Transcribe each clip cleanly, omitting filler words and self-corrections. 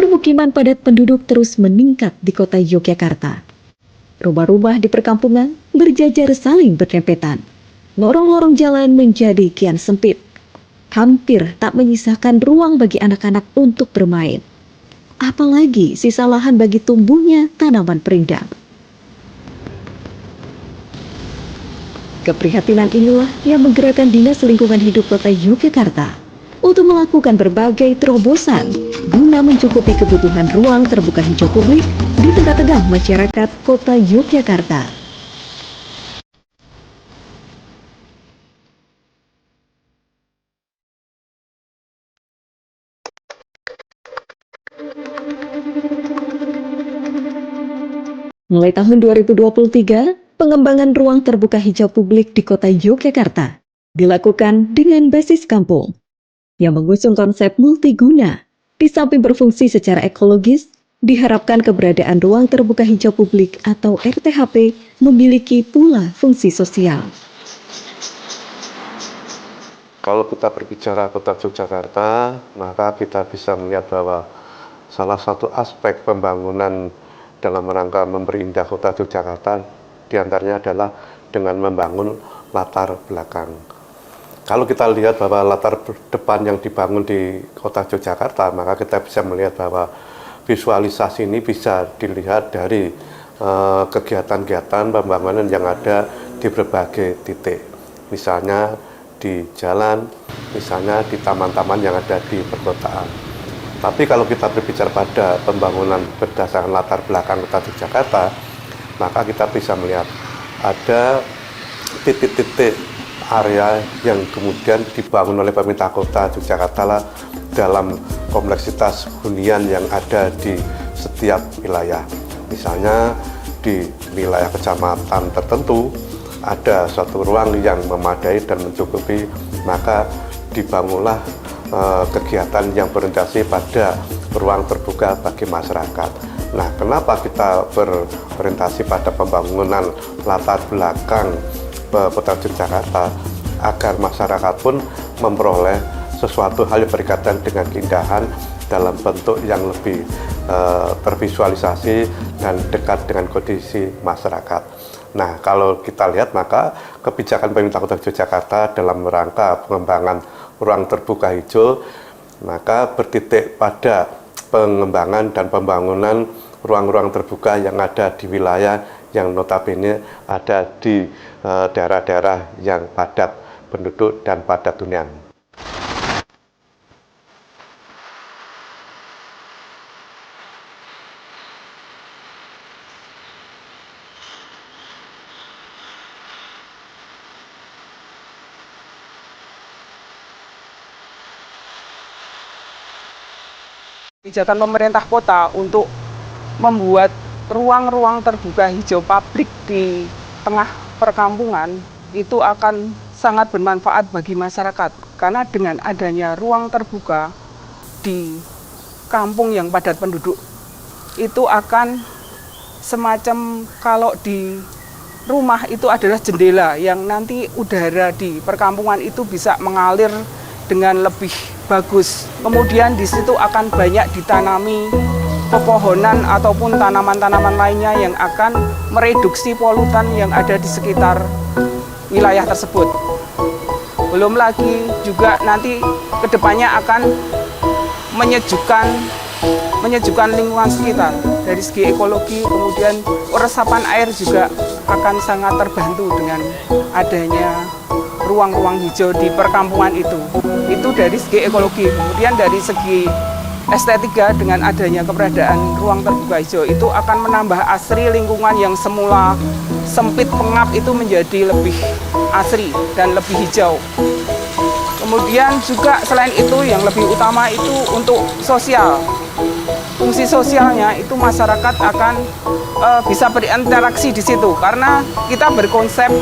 Permukiman padat penduduk terus meningkat di kota Yogyakarta. Rumah-rumah di perkampungan berjajar saling berdempetan. Lorong-lorong jalan menjadi kian sempit. Hampir tak menyisakan ruang bagi anak-anak untuk bermain. Apalagi sisa lahan bagi tumbuhnya tanaman perindah. Keprihatinan inilah yang menggerakkan Dinas Lingkungan Hidup Kota Yogyakarta untuk melakukan berbagai terobosan guna mencukupi kebutuhan ruang terbuka hijau publik di tengah-tengah masyarakat Kota Yogyakarta. Mulai tahun 2023, pengembangan ruang terbuka hijau publik di Kota Yogyakarta dilakukan dengan basis kampung yang mengusung konsep multiguna. Di samping berfungsi secara ekologis, diharapkan keberadaan ruang terbuka hijau publik atau RTHP memiliki pula fungsi sosial. Kalau kita berbicara Kota Yogyakarta, maka kita bisa melihat bahwa salah satu aspek pembangunan dalam rangka memperindah Kota Yogyakarta diantaranya adalah dengan membangun latar belakang. Kalau kita lihat bahwa latar depan yang dibangun di Kota Yogyakarta, maka kita bisa melihat bahwa visualisasi ini bisa dilihat dari kegiatan-kegiatan pembangunan yang ada di berbagai titik. Misalnya di jalan, misalnya di taman-taman yang ada di perkotaan. Tapi kalau kita berbicara pada pembangunan berdasarkan latar belakang Kota Yogyakarta, maka kita bisa melihat ada titik-titik area yang kemudian dibangun oleh pemerintah Kota Yogyakarta dalam kompleksitas hunian yang ada di setiap wilayah. Misalnya di wilayah kecamatan tertentu ada suatu ruang yang memadai dan mencukupi, maka dibangunlah kegiatan yang berorientasi pada ruang terbuka bagi masyarakat. Nah, kenapa kita berorientasi pada pembangunan latar belakang Kota Yogyakarta? Agar masyarakat pun memperoleh sesuatu hal yang berkaitan dengan keindahan dalam bentuk yang lebih tervisualisasi dan dekat dengan kondisi masyarakat. Nah, kalau kita lihat maka kebijakan pemerintah Kota Yogyakarta dalam rangka pengembangan ruang terbuka hijau maka bertitik pada pengembangan dan pembangunan ruang-ruang terbuka yang ada di wilayah yang notabene ada di daerah-daerah yang padat penduduk dan padat hunian. Kebijakan pemerintah kota untuk membuat ruang-ruang terbuka hijau publik di tengah perkampungan itu akan sangat bermanfaat bagi masyarakat, karena dengan adanya ruang terbuka di kampung yang padat penduduk itu akan semacam kalau di rumah itu adalah jendela yang nanti udara di perkampungan itu bisa mengalir dengan lebih bagus. Kemudian di situ akan banyak ditanami pepohonan ataupun tanaman-tanaman lainnya yang akan mereduksi polutan yang ada di sekitar wilayah tersebut. Belum lagi juga nanti kedepannya akan menyejukkan lingkungan sekitar dari segi ekologi, kemudian resapan air juga akan sangat terbantu dengan adanya ruang-ruang hijau di perkampungan itu. Itu dari segi ekologi. Kemudian dari segi estetika, dengan adanya keberadaan ruang terbuka hijau itu akan menambah asri lingkungan yang semula sempit pengap itu menjadi lebih asri dan lebih hijau. Kemudian juga selain itu yang lebih utama itu untuk sosial. Fungsi sosialnya itu masyarakat akan bisa berinteraksi di situ, karena kita berkonsep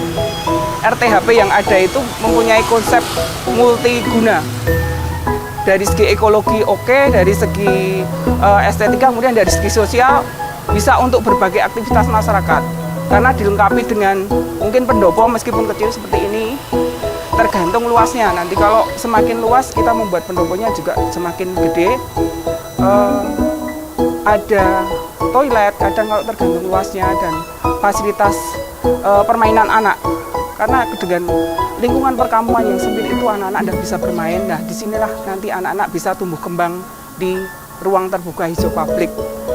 RTHP yang ada itu mempunyai konsep multiguna. Dari segi ekologi oke, dari segi estetika, kemudian dari segi sosial bisa untuk berbagai aktivitas masyarakat. Karena dilengkapi dengan mungkin pendopo meskipun kecil seperti ini, tergantung luasnya. Nanti kalau semakin luas kita membuat pendoponya juga semakin gede. ada toilet, kadang kalau tergantung luasnya, dan fasilitas permainan anak. Karena dengan lingkungan perkampungan yang sempit itu anak-anak tidak bisa bermain. Nah, disinilah nanti anak-anak bisa tumbuh kembang di ruang terbuka hijau publik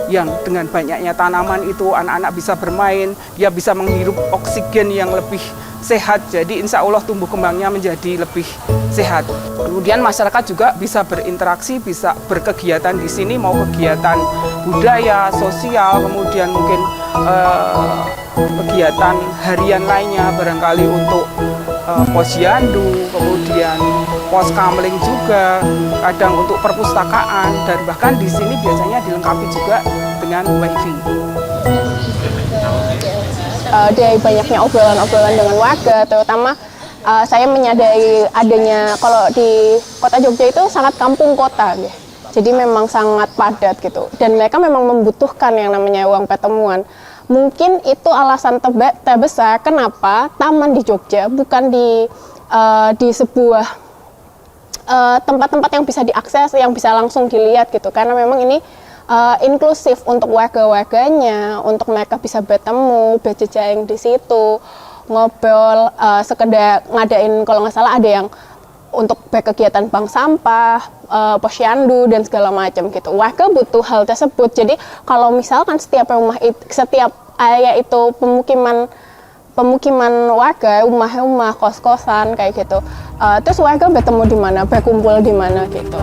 yang dengan banyaknya tanaman itu anak-anak bisa bermain, dia bisa menghirup oksigen yang lebih sehat. Jadi insya Allah tumbuh kembangnya menjadi lebih sehat. Kemudian masyarakat juga bisa berinteraksi, bisa berkegiatan di sini, mau kegiatan budaya, sosial, kemudian mungkin kegiatan harian lainnya, barangkali untuk posyandu, kemudian pos kamling juga, kadang untuk perpustakaan, dan bahkan di sini biasanya dilengkapi juga dengan wifi. Dari banyaknya obrolan-obrolan dengan warga, terutama saya menyadari adanya, kalau di kota Jogja itu sangat kampung kota, ya. Jadi memang sangat padat gitu, dan mereka memang membutuhkan yang namanya ruang pertemuan. Mungkin itu alasan terbesar kenapa taman di Jogja bukan di sebuah tempat-tempat yang bisa diakses, yang bisa langsung dilihat gitu, karena memang ini inklusif untuk warga-warganya, untuk mereka bisa bertemu, berjejaring di situ, ngobrol, sekedar ngadain, kalau nggak salah ada yang untuk berkegiatan bank sampah, posyandu, dan segala macam gitu. Warga butuh hal tersebut. Jadi kalau misalkan setiap area itu pemukiman warga, rumah-rumah, kos-kosan kayak gitu, terus warga bertemu di mana, berkumpul di mana gitu.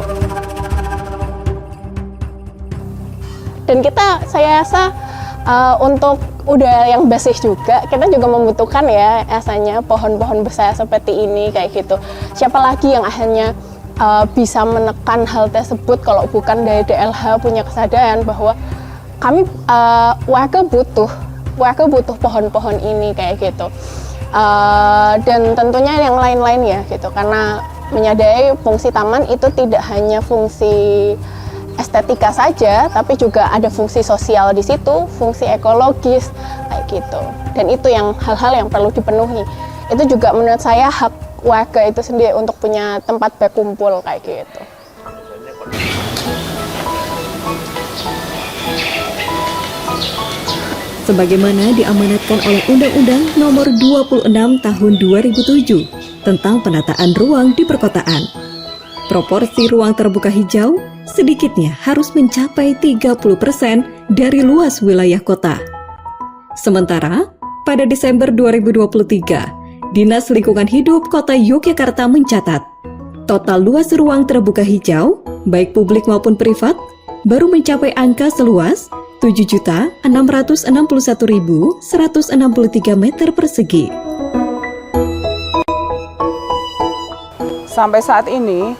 Dan saya rasa untuk udara yang bersih juga, kita juga membutuhkan ya rasanya pohon-pohon besar seperti ini kayak gitu. Siapa lagi yang akhirnya bisa menekan hal tersebut kalau bukan dari DLH punya kesadaran bahwa kami warga butuh pohon-pohon ini kayak gitu. Dan tentunya yang lain-lain ya gitu, karena menyadari fungsi taman itu tidak hanya fungsi estetika saja, tapi juga ada fungsi sosial di situ, fungsi ekologis kayak gitu. Dan itu yang hal-hal yang perlu dipenuhi. Itu juga menurut saya hak warga itu sendiri untuk punya tempat berkumpul kayak gitu. Sebagaimana diamanatkan oleh Undang-Undang Nomor 26 Tahun 2007 tentang penataan ruang di perkotaan. Proporsi ruang terbuka hijau sedikitnya harus mencapai 30% dari luas wilayah kota. Sementara, pada Desember 2023, Dinas Lingkungan Hidup Kota Yogyakarta mencatat, total luas ruang terbuka hijau, baik publik maupun privat, baru mencapai angka seluas 7.661.163 meter persegi. Sampai saat ini,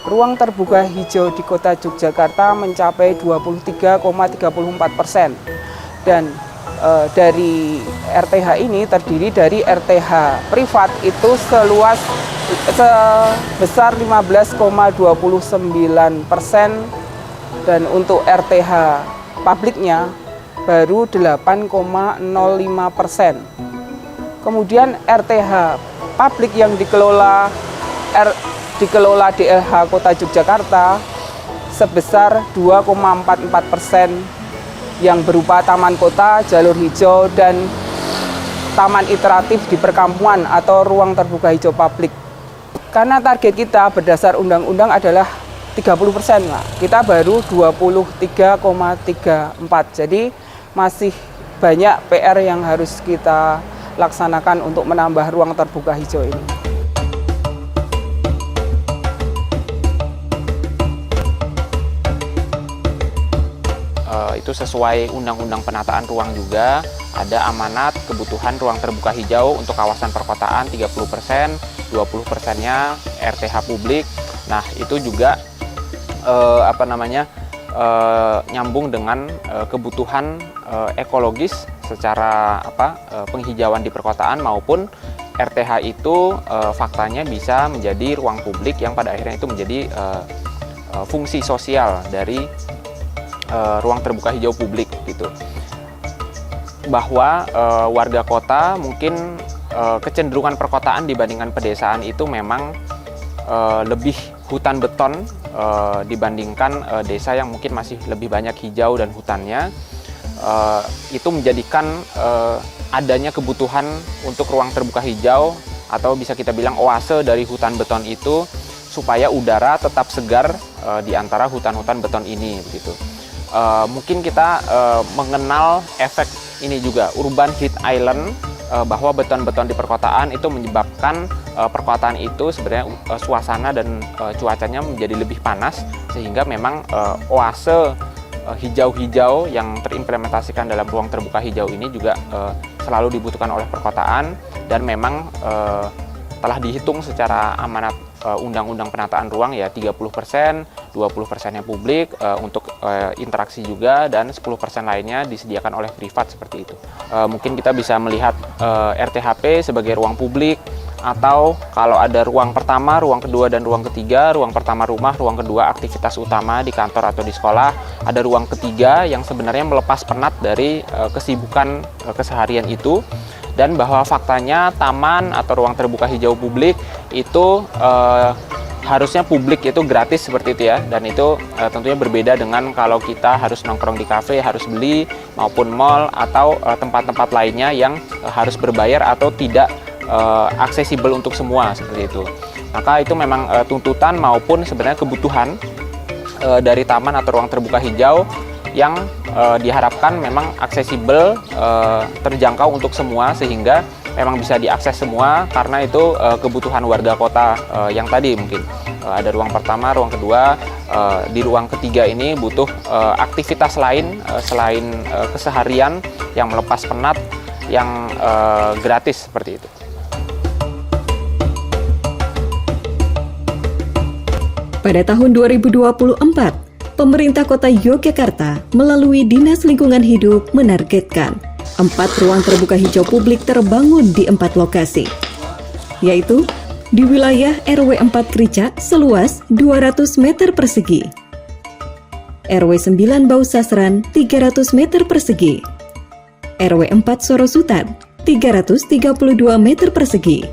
ruang terbuka hijau di Kota Yogyakarta mencapai 23,34%. Dan dari RTH ini terdiri dari RTH privat itu sebesar 15,29%, dan untuk RTH publiknya baru 8,05%. Kemudian RTH publik yang dikelola DLH Kota Yogyakarta sebesar 2,44%, yang berupa taman kota, jalur hijau, dan taman iteratif di perkampungan atau ruang terbuka hijau publik. Karena target kita berdasar undang-undang adalah 30%, lah. Kita baru 23,34. Jadi masih banyak PR yang harus kita laksanakan untuk menambah ruang terbuka hijau ini. Itu sesuai Undang-Undang Penataan Ruang juga, ada amanat kebutuhan ruang terbuka hijau untuk kawasan perkotaan 30%, 20%-nya RTH publik. Nah, itu juga nyambung dengan kebutuhan ekologis secara penghijauan di perkotaan, maupun RTH itu faktanya bisa menjadi ruang publik yang pada akhirnya itu menjadi fungsi sosial dari ruang terbuka hijau publik gitu. Bahwa warga kota mungkin kecenderungan perkotaan dibandingkan pedesaan itu memang lebih hutan beton dibandingkan desa yang mungkin masih lebih banyak hijau dan hutannya. Itu menjadikan adanya kebutuhan untuk ruang terbuka hijau atau bisa kita bilang oase dari hutan beton itu supaya udara tetap segar di antara hutan-hutan beton ini begitu. Mungkin kita mengenal efek ini juga, urban heat island, bahwa beton-beton di perkotaan itu menyebabkan perkotaan itu sebenarnya suasana dan cuacanya menjadi lebih panas, sehingga memang oase hijau-hijau yang terimplementasikan dalam ruang terbuka hijau ini juga selalu dibutuhkan oleh perkotaan, dan memang telah dihitung secara amanat Undang-Undang Penataan Ruang ya 30%, 20%-nya publik untuk interaksi juga, dan 10% lainnya disediakan oleh privat seperti itu. Mungkin kita bisa melihat RTHP sebagai ruang publik, atau kalau ada ruang pertama, ruang kedua, dan ruang ketiga. Ruang pertama rumah, ruang kedua aktivitas utama di kantor atau di sekolah. Ada ruang ketiga yang sebenarnya melepas penat dari kesibukan keseharian itu. Dan bahwa faktanya taman atau ruang terbuka hijau publik itu harusnya publik itu gratis seperti itu ya, dan itu tentunya berbeda dengan kalau kita harus nongkrong di kafe, harus beli, maupun mall atau tempat-tempat lainnya yang harus berbayar atau tidak aksesibel untuk semua seperti itu. Maka itu memang tuntutan maupun sebenarnya kebutuhan dari taman atau ruang terbuka hijau yang diharapkan memang aksesibel, terjangkau untuk semua, sehingga memang bisa diakses semua, karena itu kebutuhan warga kota yang tadi mungkin ada ruang pertama, ruang kedua, di ruang ketiga ini butuh aktivitas lain selain keseharian yang melepas penat, yang gratis seperti itu. Pada tahun 2024, pemerintah kota Yogyakarta melalui Dinas Lingkungan Hidup menargetkan 4 ruang terbuka hijau publik terbangun di 4 lokasi, yaitu di wilayah RW 4 Kricak seluas 200 meter persegi, RW 9 Bausasran 300 meter persegi, RW 4 Sorosutan 332 meter persegi,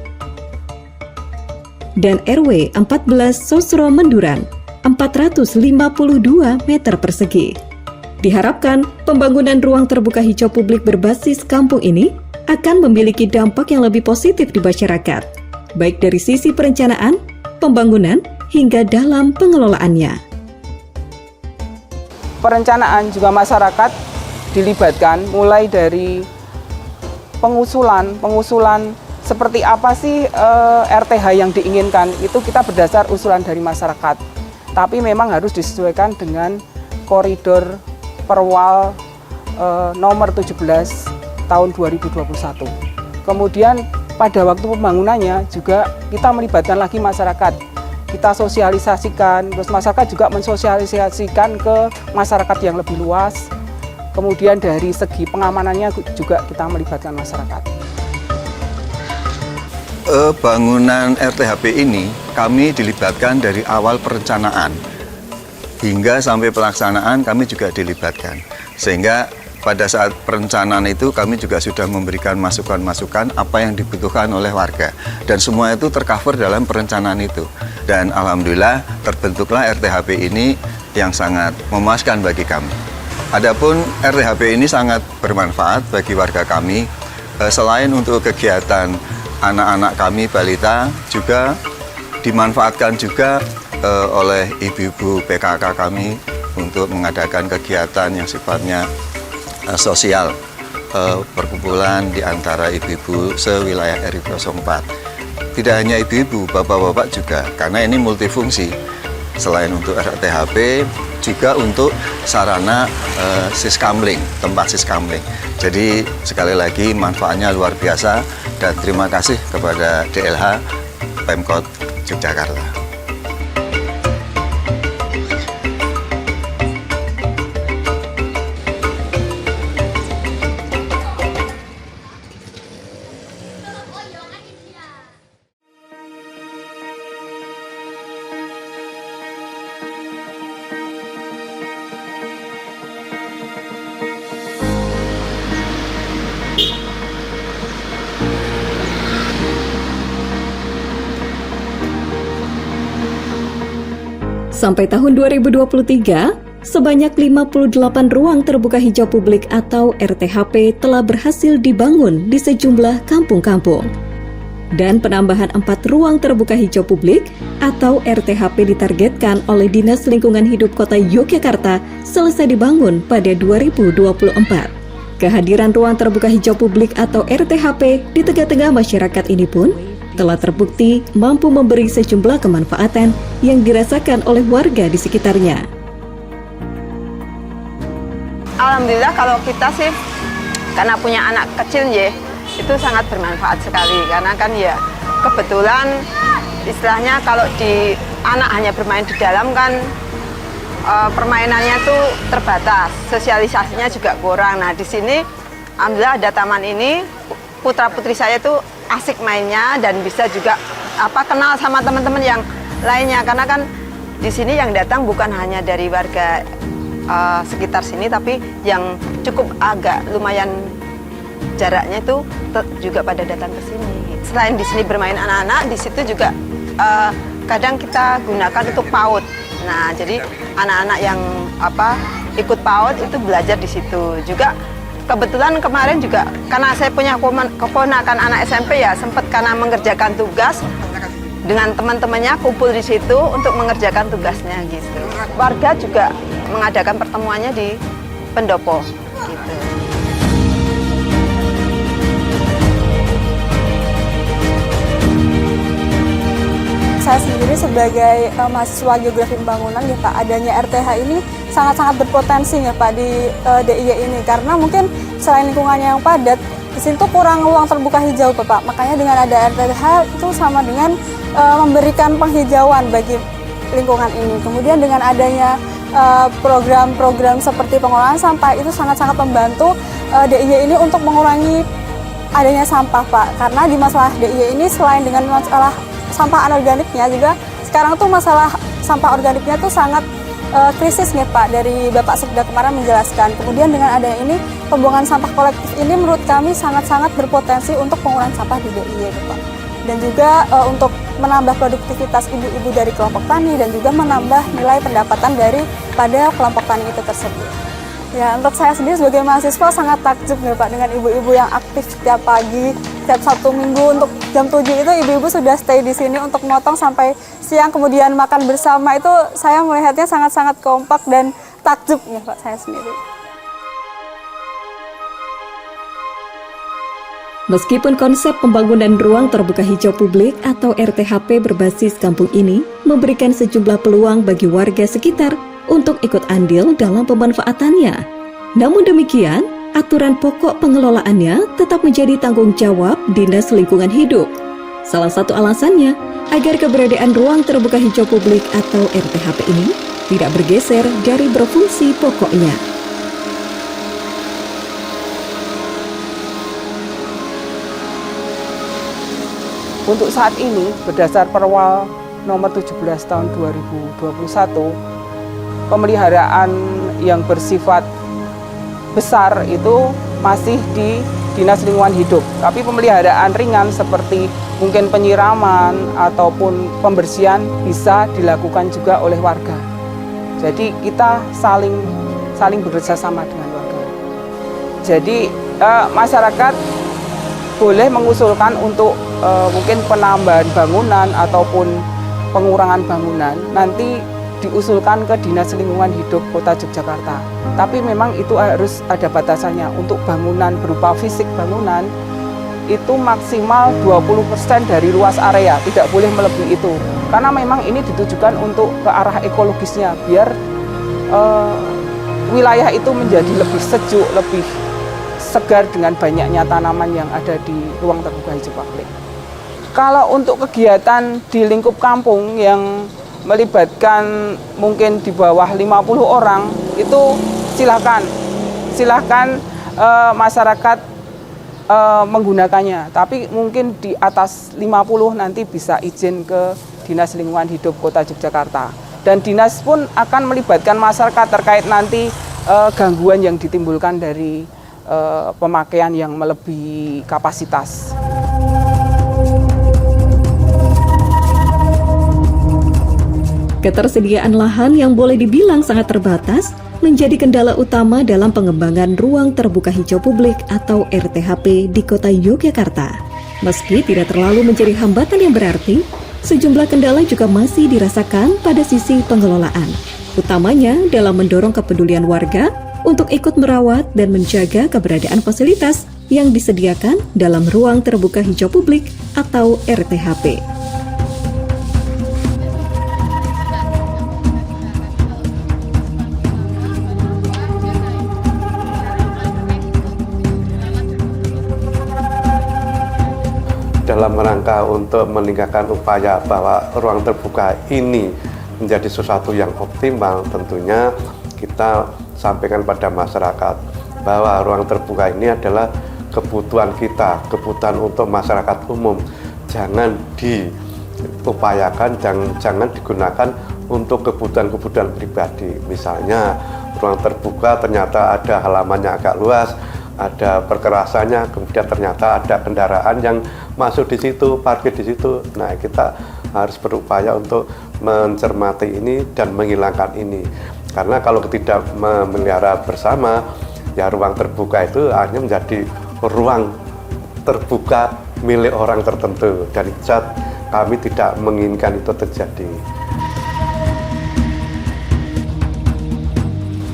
dan RW 14 Sosro Menduran 452 meter persegi. Diharapkan pembangunan ruang terbuka hijau publik berbasis kampung ini akan memiliki dampak yang lebih positif di masyarakat, baik dari sisi perencanaan, pembangunan, hingga dalam pengelolaannya. Perencanaan juga masyarakat dilibatkan, mulai dari pengusulan seperti apa sih RTH yang diinginkan, itu kita berdasar usulan dari masyarakat. Tapi memang harus disesuaikan dengan koridor Perwal nomor 17 tahun 2021. Kemudian pada waktu pembangunannya juga kita melibatkan lagi masyarakat. Kita sosialisasikan, terus masyarakat juga mensosialisasikan ke masyarakat yang lebih luas. Kemudian dari segi pengamanannya juga kita melibatkan masyarakat. Bangunan RTHP ini kami dilibatkan dari awal perencanaan hingga sampai pelaksanaan, kami juga dilibatkan, sehingga pada saat perencanaan itu kami juga sudah memberikan masukan-masukan apa yang dibutuhkan oleh warga, dan semua itu tercover dalam perencanaan itu. Dan alhamdulillah terbentuklah RTHP ini yang sangat memuaskan bagi kami. Adapun RTHP ini sangat bermanfaat bagi warga kami, selain untuk kegiatan anak-anak kami balita, juga dimanfaatkan juga oleh ibu-ibu PKK kami untuk mengadakan kegiatan yang sifatnya sosial, perkumpulan di antara ibu-ibu sewilayah RI 04. Tidak hanya ibu-ibu, bapak-bapak juga, karena ini multifungsi. Selain untuk RTHP, juga untuk sarana siskamling, tempat siskamling. Jadi sekali lagi manfaatnya luar biasa, dan terima kasih kepada DLH Pemkot Yogyakarta. Sampai tahun 2023, sebanyak 58 ruang terbuka hijau publik atau RTHP telah berhasil dibangun di sejumlah kampung-kampung. Dan penambahan 4 ruang terbuka hijau publik atau RTHP ditargetkan oleh Dinas Lingkungan Hidup Kota Yogyakarta selesai dibangun pada 2024. Kehadiran ruang terbuka hijau publik atau RTHP di tengah-tengah masyarakat ini pun telah terbukti mampu memberi sejumlah kemanfaatan yang dirasakan oleh warga di sekitarnya. Alhamdulillah kalau kita sih karena punya anak kecil ya, itu sangat bermanfaat sekali karena kan ya kebetulan istilahnya kalau di anak hanya bermain di dalam kan permainannya tuh terbatas, sosialisasinya juga kurang. Nah di sini alhamdulillah ada taman ini, putra putri saya tuh asik mainnya dan bisa juga kenal sama teman-teman yang lainnya karena kan di sini yang datang bukan hanya dari warga sekitar sini tapi yang cukup agak lumayan jaraknya itu juga pada datang ke sini. Selain di sini bermain anak-anak, di situ juga kadang kita gunakan untuk PAUD. Nah, jadi anak-anak yang ikut PAUD itu belajar di situ. Juga kebetulan kemarin juga karena saya punya keponakan anak SMP ya, sempat karena mengerjakan tugas dengan teman-temannya kumpul di situ untuk mengerjakan tugasnya gitu. Warga juga mengadakan pertemuannya di pendopo gitu. Saya sendiri sebagai mahasiswa geografi pembangunan ya Pak, adanya RTH ini sangat-sangat berpotensi ya Pak di DIY ini karena mungkin selain lingkungannya yang padat, di sini tuh kurang ruang terbuka hijau Pak. Makanya dengan ada RTH itu sama dengan memberikan penghijauan bagi lingkungan ini. Kemudian dengan adanya program-program seperti pengolahan sampah itu sangat-sangat membantu DIY ini untuk mengurangi adanya sampah Pak. Karena di masalah DIY ini selain dengan masalah sampah anorganiknya juga sekarang tuh masalah sampah organiknya tuh sangat krisis nih Pak, dari Bapak Sekda kemarin menjelaskan. Kemudian dengan adanya ini pembuangan sampah kolektif ini menurut kami sangat-sangat berpotensi untuk pengurangan sampah di DIY Pak. Dan juga untuk menambah produktivitas ibu-ibu dari kelompok tani dan juga menambah nilai pendapatan daripada kelompok tani itu tersebut. Ya, untuk saya sendiri sebagai mahasiswa sangat takjub nih Pak dengan ibu-ibu yang aktif setiap pagi, setiap Sabtu Minggu untuk jam 7 itu ibu-ibu sudah stay di sini untuk motong sampai siang, kemudian makan bersama. Itu saya melihatnya sangat-sangat kompak dan takjub nih Pak saya sendiri. Meskipun konsep pembangunan ruang terbuka hijau publik atau RTHP berbasis kampung ini memberikan sejumlah peluang bagi warga sekitar untuk ikut andil dalam pemanfaatannya. Namun demikian, aturan pokok pengelolaannya tetap menjadi tanggung jawab Dinas Lingkungan Hidup. Salah satu alasannya agar keberadaan ruang terbuka hijau publik atau RTHP ini tidak bergeser dari berfungsi pokoknya. Untuk saat ini, berdasar Perwal nomor 17 tahun 2021, pemeliharaan yang bersifat besar itu masih di Dinas Lingkungan Hidup. Tapi pemeliharaan ringan seperti mungkin penyiraman ataupun pembersihan bisa dilakukan juga oleh warga. Jadi kita saling bekerjasama dengan warga. Jadi masyarakat boleh mengusulkan untuk mungkin penambahan bangunan ataupun pengurangan bangunan. Nanti diusulkan ke Dinas Lingkungan Hidup Kota Yogyakarta. Tapi memang itu harus ada batasannya. Untuk bangunan berupa fisik bangunan itu maksimal 20% dari luas area, tidak boleh melebihi itu. Karena memang ini ditujukan untuk ke arah ekologisnya, biar wilayah itu menjadi lebih sejuk, lebih segar dengan banyaknya tanaman yang ada di ruang terbuka hijau publik. Kalau untuk kegiatan di lingkup kampung yang melibatkan mungkin di bawah 50 orang, itu silahkan masyarakat menggunakannya. Tapi mungkin di atas 50 nanti bisa izin ke Dinas Lingkungan Hidup Kota Yogyakarta. Dan dinas pun akan melibatkan masyarakat terkait nanti gangguan yang ditimbulkan dari pemakaian yang melebihi kapasitas. Ketersediaan lahan yang boleh dibilang sangat terbatas menjadi kendala utama dalam pengembangan ruang terbuka hijau publik atau RTHP di Kota Yogyakarta. Meski tidak terlalu menjadi hambatan yang berarti, sejumlah kendala juga masih dirasakan pada sisi pengelolaan, utamanya dalam mendorong kepedulian warga untuk ikut merawat dan menjaga keberadaan fasilitas yang disediakan dalam ruang terbuka hijau publik atau RTHP. Dalam rangka untuk meningkatkan upaya bahwa ruang terbuka ini menjadi sesuatu yang optimal, tentunya kita sampaikan pada masyarakat bahwa ruang terbuka ini adalah kebutuhan kita, kebutuhan untuk masyarakat umum. Jangan diupayakan, jangan digunakan untuk kebutuhan-kebutuhan pribadi. Misalnya ruang terbuka ternyata ada halamannya agak luas, ada perkerasannya, kemudian ternyata ada kendaraan yang masuk di situ, parkir di situ. Nah, kita harus berupaya untuk mencermati ini dan menghilangkan ini. Karena kalau tidak memelihara bersama, ya ruang terbuka itu hanya menjadi ruang terbuka milik orang tertentu. Dan kami tidak menginginkan itu terjadi.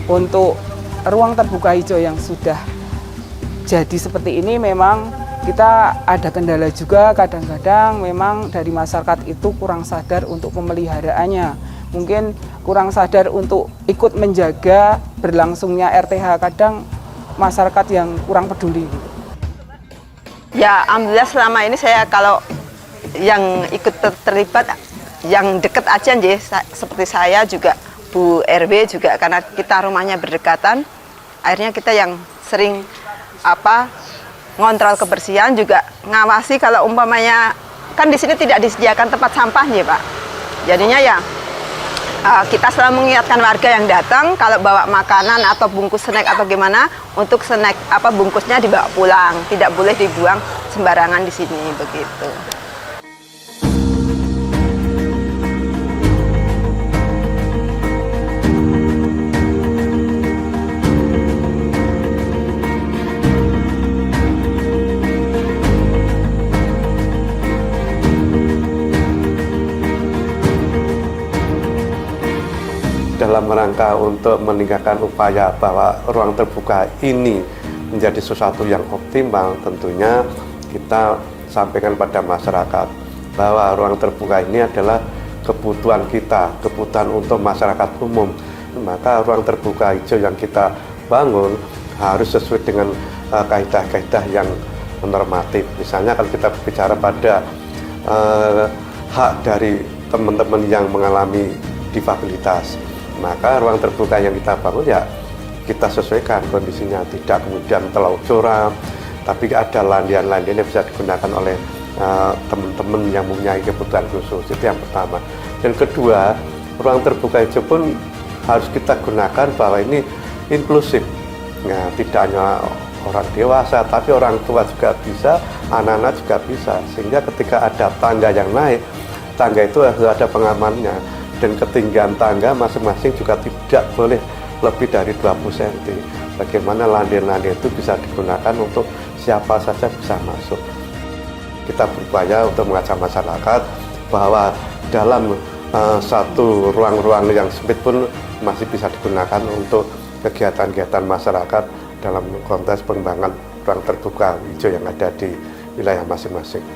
Untuk ruang terbuka hijau yang sudah jadi seperti ini memang kita ada kendala juga, kadang-kadang memang dari masyarakat itu kurang sadar untuk pemeliharaannya. Mungkin kurang sadar untuk ikut menjaga berlangsungnya RTH, kadang masyarakat yang kurang peduli. Ya, alhamdulillah selama ini saya kalau yang ikut terlibat, yang deket aja seperti saya juga, Bu RW juga, karena kita rumahnya berdekatan, akhirnya kita yang sering ngontrol kebersihan, juga ngawasi kalau umpamanya kan di sini tidak disediakan tempat sampah ya Pak. Jadinya ya kita selalu mengingatkan warga yang datang kalau bawa makanan atau bungkus snack atau gimana, untuk snack bungkusnya dibawa pulang, tidak boleh dibuang sembarangan di sini begitu. Dalam rangka untuk meningkatkan upaya bahwa ruang terbuka ini menjadi sesuatu yang optimal, tentunya kita sampaikan pada masyarakat bahwa ruang terbuka ini adalah kebutuhan kita, kebutuhan untuk masyarakat umum. Maka ruang terbuka hijau yang kita bangun harus sesuai dengan kaidah-kaidah yang normatif. Misalnya kalau kita bicara pada hak dari teman-teman yang mengalami difabilitas, maka ruang terbuka yang kita bangun ya kita sesuaikan kondisinya, tidak kemudian terlalu curam, tapi ada landian-landian yang bisa digunakan oleh teman-teman yang mempunyai kebutuhan khusus. Itu yang pertama. Dan kedua, ruang terbuka hijau pun harus kita gunakan bahwa ini inklusif. Nah, tidak hanya orang dewasa, tapi orang tua juga bisa, anak-anak juga bisa. Sehingga ketika ada tangga yang naik, tangga itu harus ada pengamannya. Dan ketinggian tangga masing-masing juga tidak boleh lebih dari 20 cm. Bagaimana landian-landian itu bisa digunakan untuk siapa saja bisa masuk. Kita berupaya untuk mengajak masyarakat bahwa dalam satu ruang-ruang yang sempit pun masih bisa digunakan untuk kegiatan-kegiatan masyarakat dalam konteks pengembangan ruang terbuka hijau yang ada di wilayah masing-masing.